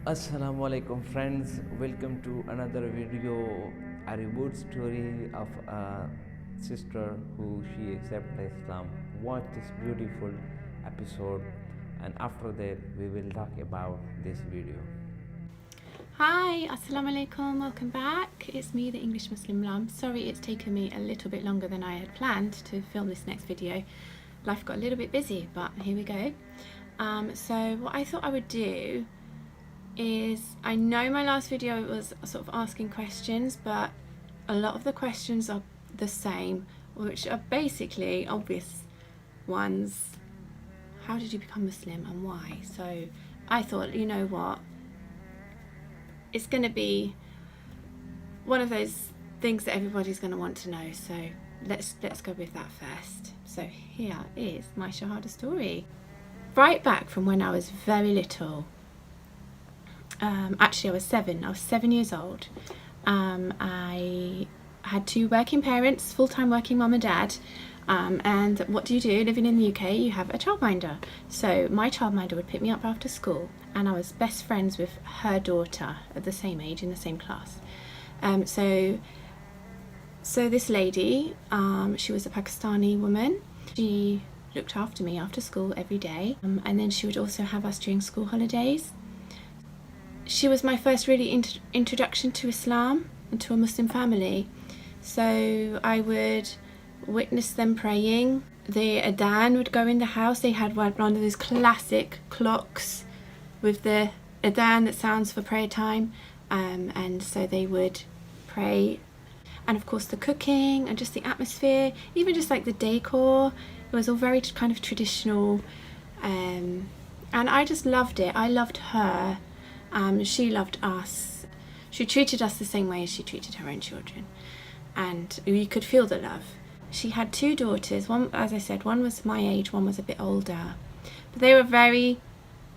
Assalamu alaikum friends, welcome to another video, a reboot story of a sister who she accepted Islam. Watch this beautiful episode and after that we will talk about this video. Hi, Assalamu alaikum, welcome back. It's me, the English Muslim mum. Sorry it's taken me a little bit longer than I had planned to film this next video. Life got a little bit busy, but here we go. So what I thought I would do is, I know my last video was sort of asking questions, but a lot of the questions are the same, which are basically obvious ones. How did you become Muslim and why? So I thought, you know what, it's going to be one of those things that everybody's going to want to know, so let's go with that first. So here is my Shahada story. Right back from when I was very little. Actually I was 7 years old. I had two working parents, full-time working mum and dad, and what do? Living in the UK, you have a childminder. So my childminder would pick me up after school, and I was best friends with her daughter at the same age, in the same class. So this lady, she was a Pakistani woman. She looked after me after school every day, and then she would also have us during school holidays. She was my first really introduction to Islam and to a Muslim family. So I would witness them praying. The adhan would go in the house. They had one of those classic clocks with the adhan that sounds for prayer time, and so they would pray. And of course the cooking and just the atmosphere, even just like the decor, it was all very kind of traditional, and I just loved it. I loved her. She loved us. She treated us the same way as she treated her own children, and you could feel the love. She had two daughters. One, as I said, one was my age, one was a bit older, but they were very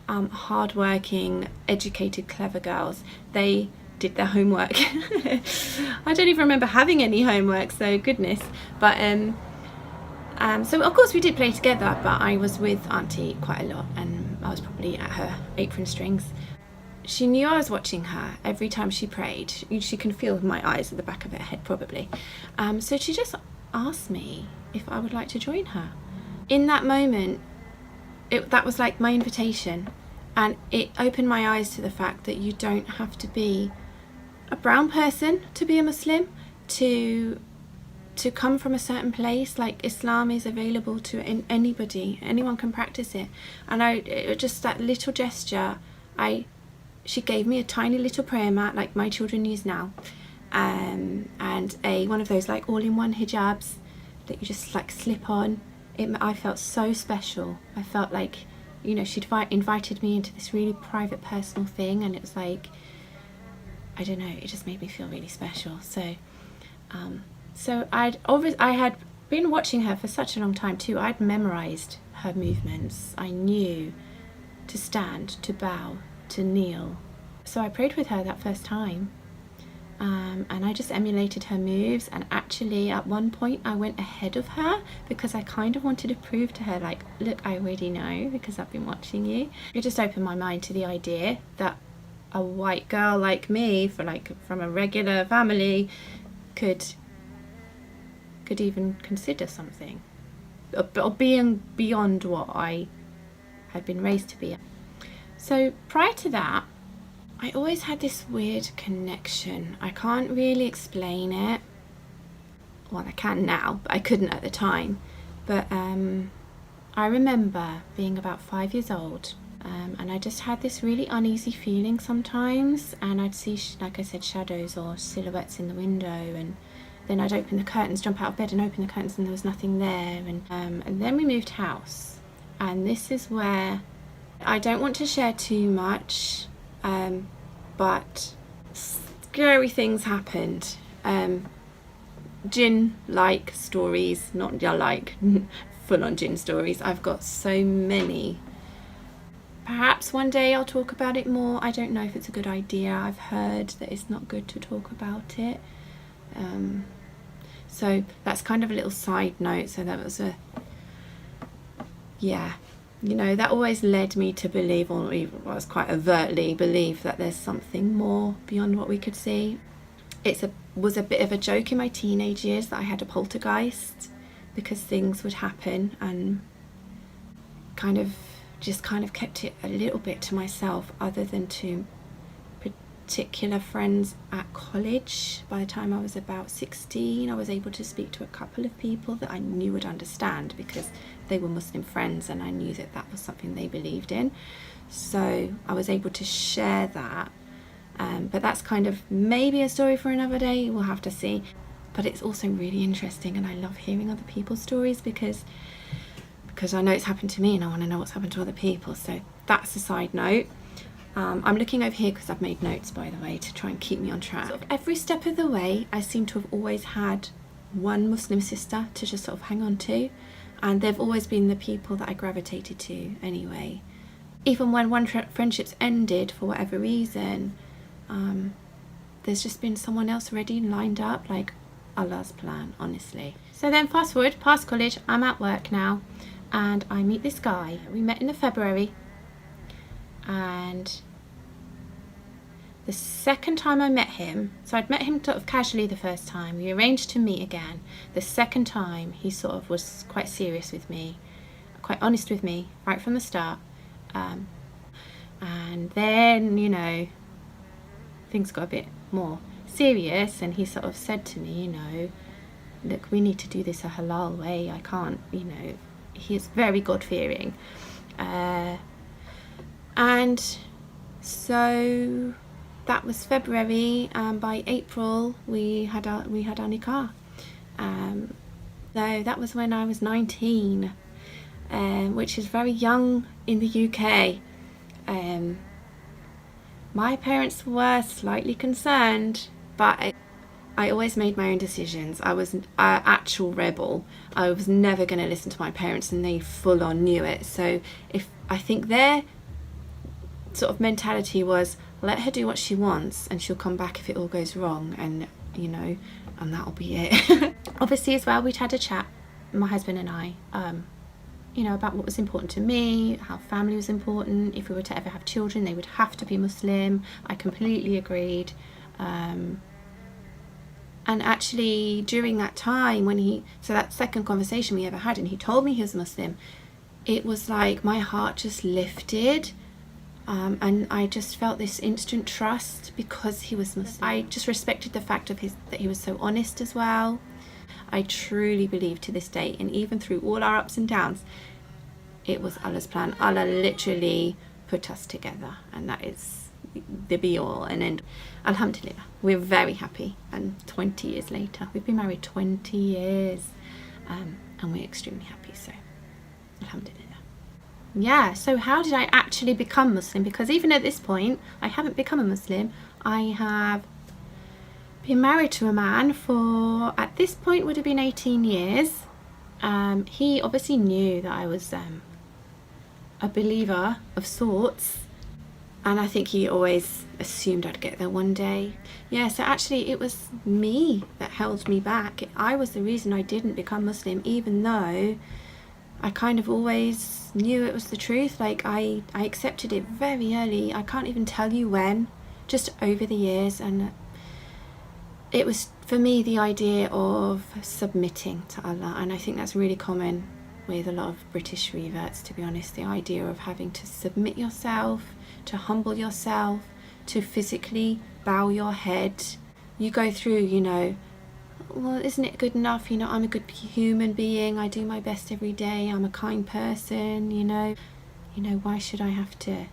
hard-working, educated, clever girls. They did their homework. I don't even remember having any homework, so goodness. But so of course we did play together, but I was with Auntie quite a lot, and I was probably at her apron strings. She knew I was watching her every time she prayed. She can feel my eyes at the back of her head probably. So she just asked me if I would like to join her. In that moment, that was like my invitation, and it opened my eyes to the fact that you don't have to be a brown person to be a Muslim, to come from a certain place. Like, Islam is available to anybody. Anyone can practice it. And just that little gesture, she gave me a tiny little prayer mat like my children use now, and one of those like all-in-one hijabs that you just like slip on. I felt so special. I felt like, you know, she'd invited me into this really private, personal thing, and it was like, I don't know, it just made me feel really special. So I had been watching her for such a long time too. I'd memorized her movements. I knew to stand, to bow, to kneel. So I prayed with her that first time, and I just emulated her moves, and actually at one point I went ahead of her because I kind of wanted to prove to her, like, look, I already know because I've been watching you. It just opened my mind to the idea that a white girl like me, from a regular family, could even consider something, or being beyond what I had been raised to be. So prior to that, I always had this weird connection. I can't really explain it. Well, I can now, but I couldn't at the time. But I remember being about 5 years old, and I just had this really uneasy feeling sometimes, and I'd see, like I said, shadows or silhouettes in the window, and then I'd open the curtains, jump out of bed and open the curtains, and there was nothing there. And then we moved house, and this is where I don't want to share too much, but scary things happened. Jinn-like stories, not like full-on jinn stories. I've got so many. Perhaps one day I'll talk about it more. I don't know if it's a good idea. I've heard that it's not good to talk about it. So that's kind of a little side note. So that was yeah. you know, that always led me to believe, or even was quite overtly believe, that there's something more beyond what we could see. Was a bit of a joke in my teenage years that I had a poltergeist, because things would happen, and kind of kept it a little bit to myself, other than to particular friends at college. By the time I was about 16, I was able to speak to a couple of people that I knew would understand, because they were Muslim friends and I knew that that was something they believed in. So I was able to share that. But that's kind of maybe a story for another day, we'll have to see. But it's also really interesting, and I love hearing other people's stories, because I know it's happened to me and I want to know what's happened to other people. So that's a side note. I'm looking over here because I've made notes, by the way, to try and keep me on track. Sort of every step of the way, I seem to have always had one Muslim sister to just sort of hang on to, and they've always been the people that I gravitated to anyway. Even when one friendships ended for whatever reason, there's just been someone else ready and lined up, like Allah's plan, honestly. So then fast forward past college, I'm at work now, and I meet this guy. We met in February, and the second time I met him, so I'd met him sort of casually the first time, we arranged to meet again. The second time he sort of was quite serious with me, quite honest with me right from the start, and then, you know, things got a bit more serious, and he sort of said to me, you know, look, we need to do this a halal way. I can't, you know, he's very God-fearing, and so that was February, and by April we had our nikah. So that was when I was 19, which is very young in the UK. My parents were slightly concerned, but I always made my own decisions. I was an actual rebel. I was never going to listen to my parents, and they full on knew it. So I think their sort of mentality was, let her do what she wants and she'll come back if it all goes wrong, and you know, and that'll be it. Obviously as well, we'd had a chat, my husband and I, you know, about what was important to me, how family was important. If we were to ever have children, they would have to be Muslim. I completely agreed. And actually during that time when so that second conversation we ever had, and he told me he was Muslim, it was like my heart just lifted. And I just felt this instant trust because he was Muslim. I just respected the fact of that he was so honest as well. I truly believe to this day, and even through all our ups and downs, it was Allah's plan. Allah literally put us together, and that is the be all and end. Alhamdulillah, we're very happy, and 20 years later, we've been married 20 years, and we're extremely happy, so alhamdulillah. Yeah, so how did I actually become Muslim? Because even at this point, I haven't become a Muslim. I have been married to a man for, at this point, would have been 18 years. He obviously knew that I was a believer of sorts, and I think he always assumed I'd get there one day. Yeah, so actually it was me that held me back. I was the reason I didn't become Muslim, even though I kind of always knew it was the truth. Like I accepted it very early. I can't even tell you when, just over the years. And it was for me the idea of submitting to Allah, and I think that's really common with a lot of British reverts, to be honest. The idea of having to submit yourself, to humble yourself, to physically bow your head. You go through, you know, well, isn't it good enough? You know, I'm a good human being. I do my best every day. I'm a kind person, you know. Why should I have to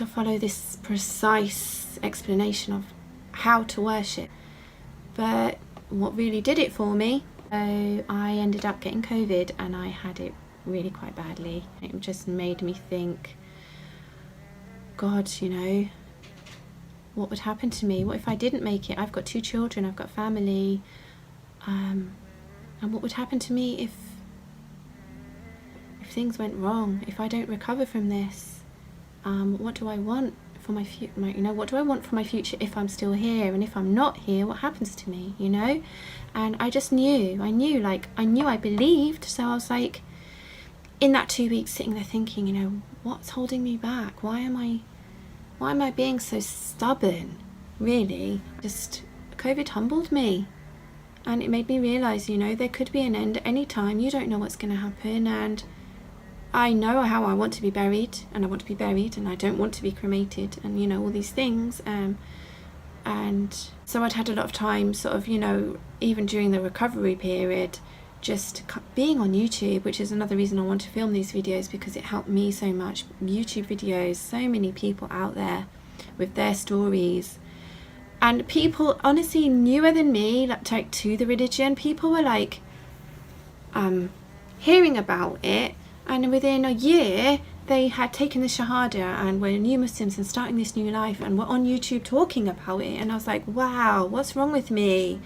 follow this precise explanation of how to worship? But what really did it for me, I ended up getting COVID, and I had it really quite badly. It just made me think, God, you know, what would happen to me? What if I didn't make it? I've got 2 children, I've got family, and what would happen to me if things went wrong, if I don't recover from this? What do I want for my future? What do I want for my future if I'm still here? And if I'm not here, what happens to me? You know? And I just knew. I believed. So I was like, in that 2 weeks sitting there thinking, you know, what's holding me back? Why am I being so stubborn? Really, just COVID humbled me, and it made me realize, you know, there could be an end at any time. You don't know what's going to happen, and I know how I want to be buried, and I want to be buried, and I don't want to be cremated, and you know, all these things. And so I'd had a lot of time sort of, you know, even during the recovery period, just being on YouTube, which is another reason I want to film these videos, because it helped me so much. YouTube videos, so many people out there with their stories, and people honestly newer than me, like to the religion, people were like hearing about it, and within a year they had taken the Shahada and were new Muslims and starting this new life and were on YouTube talking about it. And I was like, wow, what's wrong with me?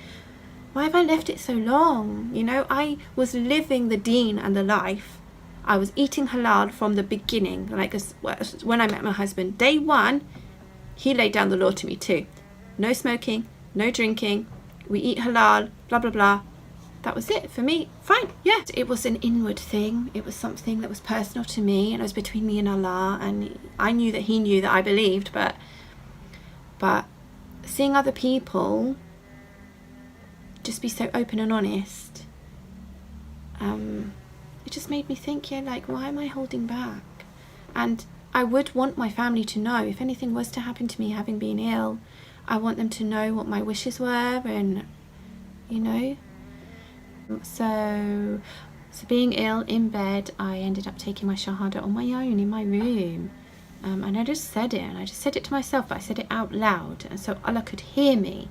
Why have I left it so long? You know, I was living the deen and the life. I was eating halal from the beginning. Like when I met my husband, day one, he laid down the law to me too. No smoking, no drinking, we eat halal, blah, blah, blah. That was it for me. Fine, yeah. It was an inward thing. It was something that was personal to me, and it was between me and Allah, and I knew that he knew that I believed, but seeing other people just be so open and honest, it just made me think, yeah, like, why am I holding back? And I would want my family to know, if anything was to happen to me having been ill, I want them to know what my wishes were, and you know. So being ill in bed, I ended up taking my Shahada on my own in my room, and I just said it, and I just said it to myself, but I said it out loud, and so Allah could hear me,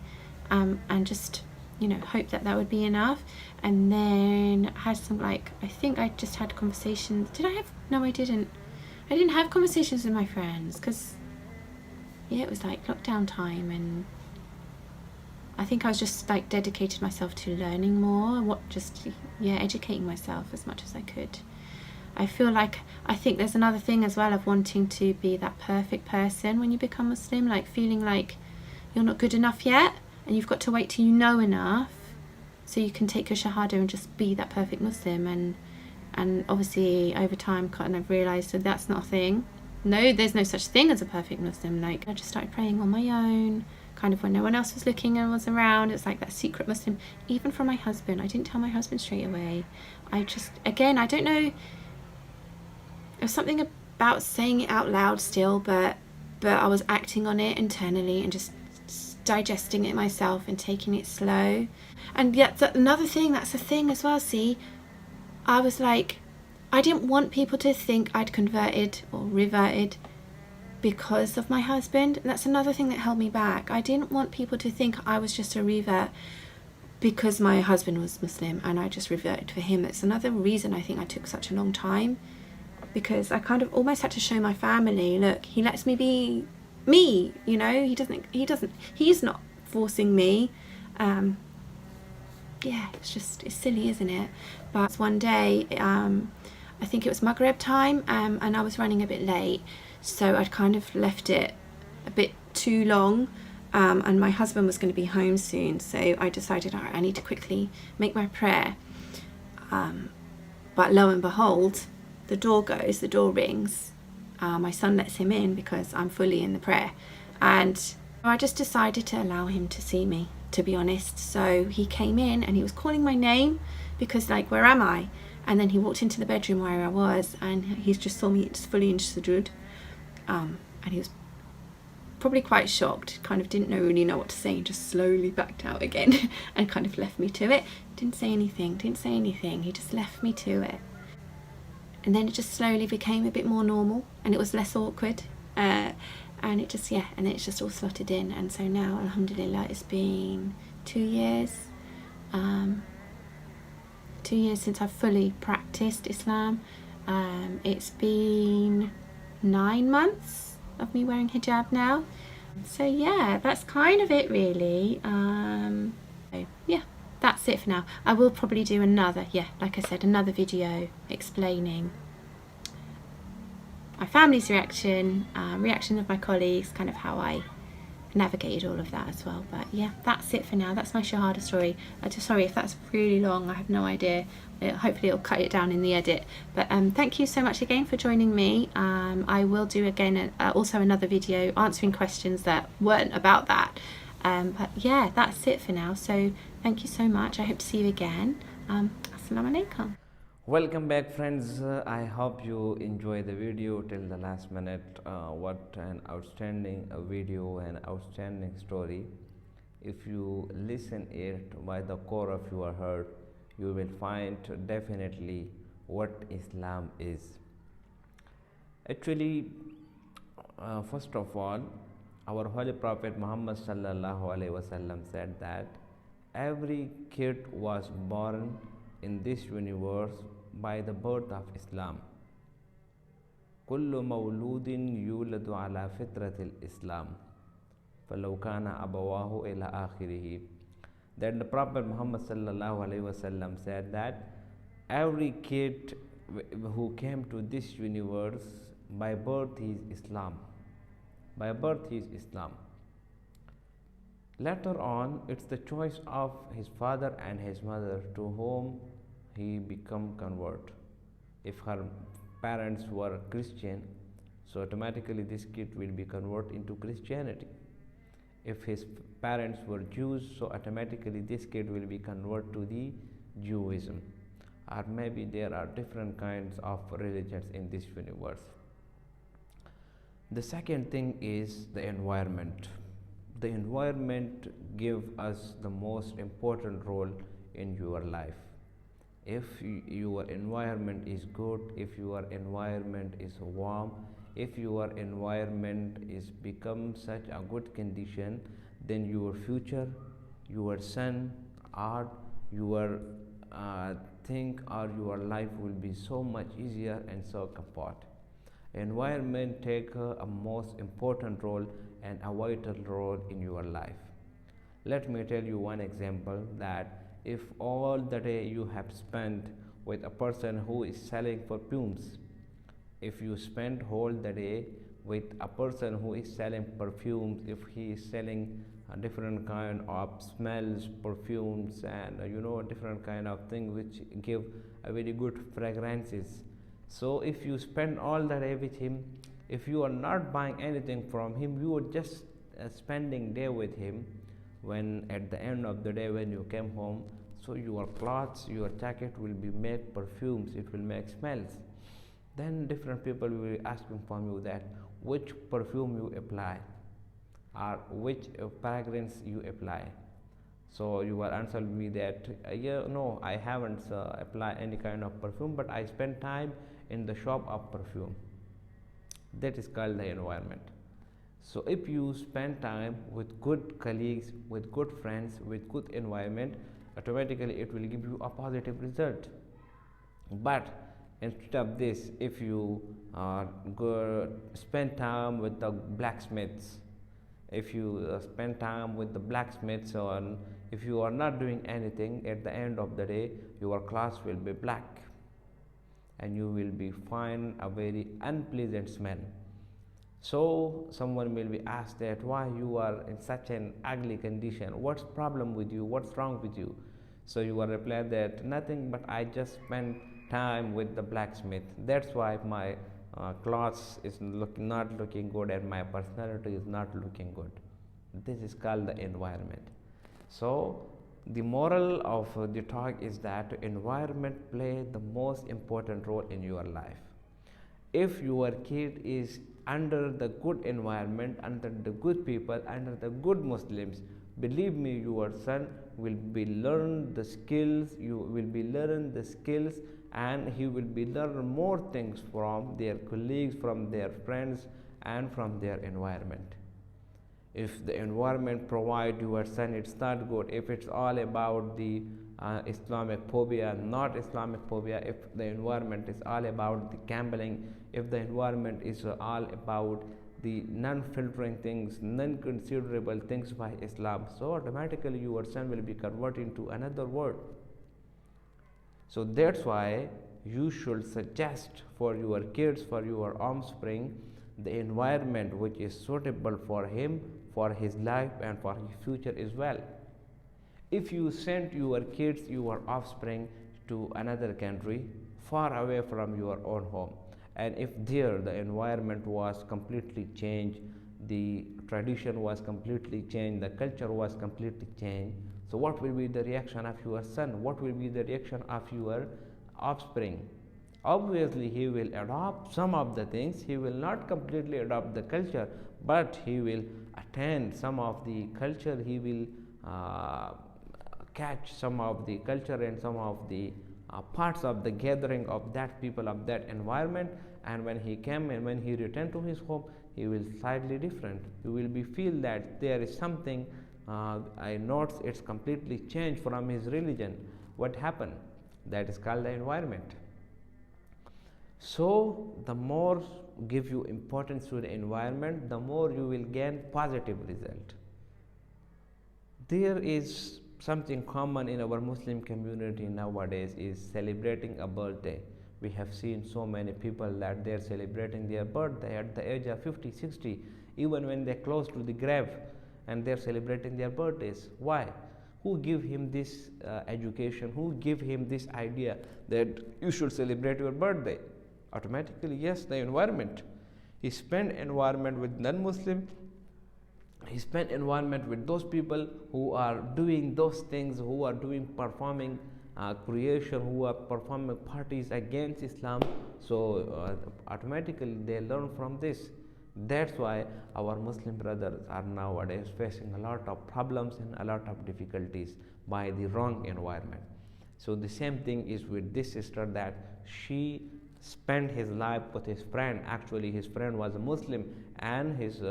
and just, you know, hope that that would be enough. And then I had some, like, I think I just had conversations. Did I have? No, I didn't have conversations with my friends, because yeah, it was like lockdown time, and I think I was just like dedicated myself to learning more, educating myself as much as I could. I think there's another thing as well of wanting to be that perfect person when you become Muslim, like feeling like you're not good enough yet, and you've got to wait till you know enough so you can take your Shahada and just be that perfect Muslim. And obviously over time kind of realised that that's not a thing. No, there's no such thing as a perfect Muslim. Like, I just started praying on my own, kind of when no one else was looking and was around. It's like that secret Muslim. Even from my husband, I didn't tell my husband straight away. I just, again, I don't know, there's something about saying it out loud still, but I was acting on it internally and just digesting it myself and taking it slow. And yet another thing, that's a thing as well, see, I was like, I didn't want people to think I'd converted or reverted because of my husband. That's another thing that held me back. I didn't want people to think I was just a revert because my husband was Muslim and I just reverted for him. That's another reason I think I took such a long time, because I kind of almost had to show my family, look, he lets me be me, you know, he's not forcing me. Yeah, it's silly, isn't it? But one day, I think it was Maghrib time, and I was running a bit late, so I'd kind of left it a bit too long, and my husband was going to be home soon, so I decided, all right, I need to quickly make my prayer. But lo and behold, the door rings. My son lets him in because I'm fully in the prayer, and I just decided to allow him to see me, to be honest. So he came in and he was calling my name because, like, where am I? And then he walked into the bedroom where I was, and he just saw me just fully in sujood, and he was probably quite shocked, kind of didn't really know what to say, and just slowly backed out again and kind of left me to it. Didn't say anything, he just left me to it. And then it just slowly became a bit more normal, and it was less awkward, and it just, yeah, and it's just all slotted in. And so now, alhamdulillah, it's been 2 years. 2 years since I've fully practiced Islam. It's been 9 months of me wearing hijab now. So yeah, that's kind of it really. So yeah, that's it for now. I will probably do another, like I said, another video explaining my family's reaction, reaction of my colleagues, kind of how I navigated all of that as well. But yeah, that's it for now. That's my Shahada story. Just sorry if that's really long. I have no idea. Hopefully it'll cut it down in the edit. But thank you so much again for joining me. I will do again also another video answering questions that weren't about that. But yeah, that's it for now. So thank you so much. I hope to see you again. Assalamu alaikum. Welcome back, friends. I hope you enjoy the video till the last minute. What an outstanding video and outstanding story. If you listen it by the core of your heart, you will find definitely what Islam is. Actually, first of all, our Holy Prophet Muhammad sallallahu alaihi wasallam said that every kid was born in this universe by the birth of Islam. كل مولود يولد على فطرة الإسلام فلو كان أبواه إلى آخره. Then the Prophet Muhammad sallallahu alaihi wasallam said that every kid who came to this universe by birth is Islam. By birth he is Islam. Later on, it's the choice of his father and his mother to whom he become convert. If her parents were Christian, so automatically this kid will be convert into Christianity. If his parents were Jews, so automatically this kid will be convert to the Judaism. Or maybe there are different kinds of religions in this universe. The second thing is the environment. The environment gives us the most important role in your life. If your environment is good, if your environment is warm, if your environment is become such a good condition, then your future, your son, or your thing or your life will be so much easier and so comfort. Environment take a most important role and a vital role in your life. Let me tell you one example, that if all the day you have spent with a person who is selling perfumes, if you spend whole the day with a person who is selling perfumes, if he is selling a different kind of smells, perfumes, and different kind of thing which give a very good fragrances, so if you spend all the day with him, if you are not buying anything from him, you are just spending day with him, when at the end of the day when you came home, so your clothes, your jacket will be make perfumes, it will make smells. Then different people will be asking from you that which perfume you apply or which fragrance you apply. So your answer will be that no, I haven't applied any kind of perfume, but I spend time in the shop of perfume. That is called the environment. So if you spend time with good colleagues, with good friends, with good environment, automatically it will give you a positive result. But instead of this, if you go spend time with the blacksmiths, if you spend time with the blacksmiths, or if you are not doing anything, at the end of the day your clothes will be black and you will be find a very unpleasant smell. So someone will be asked that why you are in such an ugly condition, what's problem with you, what's wrong with you? So you will reply that nothing, but I just spend time with the blacksmith, that's why my clothes is not looking good and my personality is not looking good. This is called the environment. So the moral of the talk is that environment play the most important role in your life. If your kid is under the good environment, under the good people, under the good Muslims, believe me, your son will be learn the skills, you will be learn the skills, and he will be learn more things from their colleagues, from their friends, and from their environment. If the environment provide your son, it's not good. If it's all about the Islamic phobia, not Islamic phobia, if the environment is all about the gambling, if the environment is all about the non-filtering things, non-considerable things by Islam, so automatically your son will be converted into another world. So that's why you should suggest for your kids, for your offspring, the environment which is suitable for him, for his life, and for his future as well. If you send your kids, your offspring, to another country far away from your own home, and if there the environment was completely changed, the tradition was completely changed, the culture was completely changed, so what will be the reaction of your son? What will be the reaction of your offspring? Obviously he will adopt some of the things, he will not completely adopt the culture, but he will attend some of the culture, he will catch some of the culture and some of the parts of the gathering of that people, of that environment, and when he came and when he returned to his home, he will slightly different. You will be feel that there is something I notice it's completely changed from his religion. What happened? That is called the environment. So the more give you importance to the environment, the more you will gain positive result. There is something common in our Muslim community nowadays is celebrating a birthday. We have seen so many people that they are celebrating their birthday at the age of 50, 60, even when they're close to the grave, and they're celebrating their birthdays. Why? Who give him this education? Who give him this idea that you should celebrate your birthday? Automatically, yes, the environment. He spent environment with non-Muslim. He spent environment with those people who are doing those things, who are doing performing creation, who are performing parties against Islam. So automatically they learn from this. That's why our Muslim brothers are nowadays facing a lot of problems and a lot of difficulties by the wrong environment. So the same thing is with this sister, that she spent his life with his friend. Actually his friend was a Muslim, and his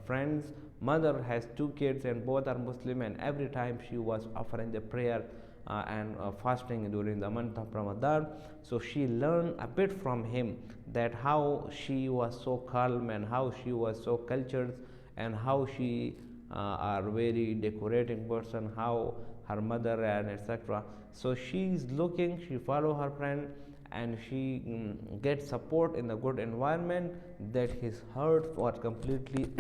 friend's mother has 2 kids and both are Muslim, and every time she was offering the prayer and fasting during the month of Ramadan. So she learned a bit from him, that how she was so calm and how she was so cultured, and how she are very decorating person, how her mother and etc. So she is looking, she follow her friend, and she gets support in the good environment, that his heart was completely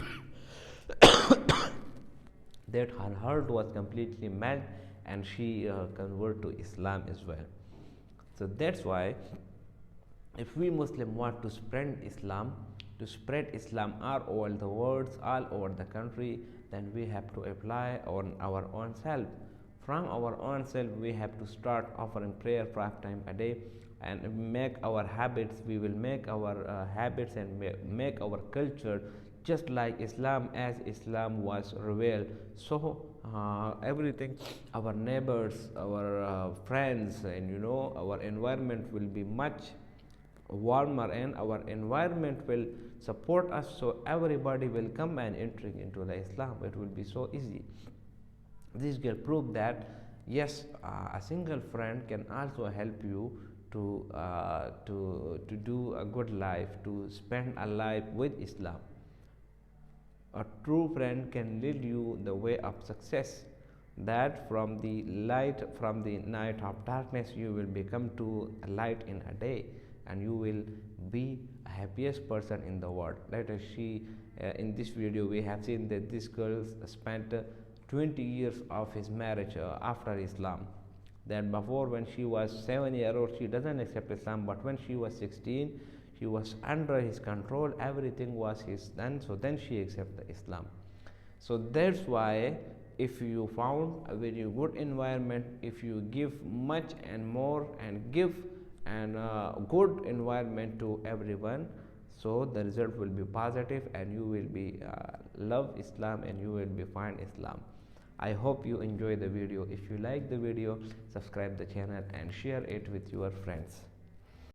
that her heart was completely melt, and she converted to Islam as well. So that's why if we Muslim want to spread Islam all over the world, all over the country, then we have to apply on our own self. From our own self, we have to start offering prayer 5 times a day, and make our habits. We will make our habits and make our culture just like Islam, as Islam was revealed. So everything, our neighbors, our friends, and our environment will be much warmer, and our environment will support us, so everybody will come and entering into the Islam. It will be so easy. This will prove that yes, a single friend can also help you to do a good life, to spend a life with Islam. A true friend can lead you the way of success, that from the light, from the night of darkness, you will become to a light in a day, and you will be a happiest person in the world. Let us see, in this video we have seen that this girl spent 20 years of his marriage after Islam. That before, when she was 7 years old, she doesn't accept Islam, but when she was 16, she was under his control, everything was his done, so then she accepted Islam. So that's why if you found a very good environment, if you give much and more and give and good environment to everyone, so the result will be positive, and you will be love Islam, and you will be find Islam. I hope you enjoy the video. If you like the video, subscribe the channel and share it with your friends.